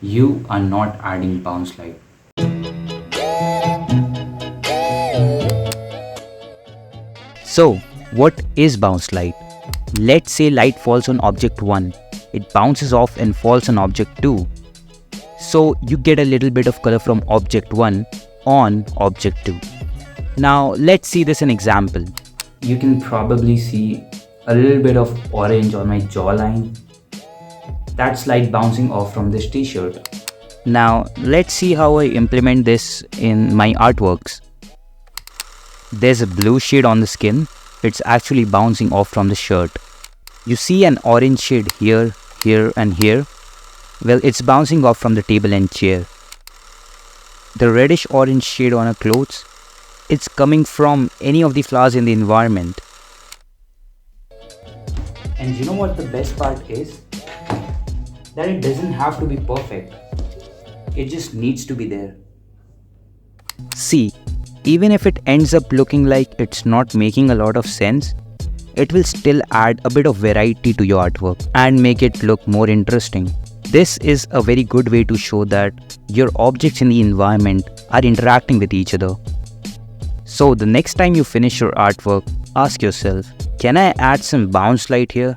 You are not adding bounce light. So, what is bounce light? Let's say light falls on object 1. It bounces off and falls on object 2. So, you get a little bit of color from object 1 on object 2. Now, let's see this in example. You can probably see a little bit of orange on my jawline. That's light bouncing off from this t-shirt. Now, let's see how I implement this in my artworks. There's a blue shade on the skin. It's actually bouncing off from the shirt. You see an orange shade here, here and here. Well, it's bouncing off from the table and chair. The reddish orange shade on her clothes, it's coming from any of the flowers in the environment. And you know what the best part is? That it doesn't have to be perfect. It just needs to be there. See, even if it ends up looking like it's not making a lot of sense, it will still add a bit of variety to your artwork and make it look more interesting. This is a very good way to show that your objects in the environment are interacting with each other. So the next time you finish your artwork, ask yourself, can I add some bounce light here?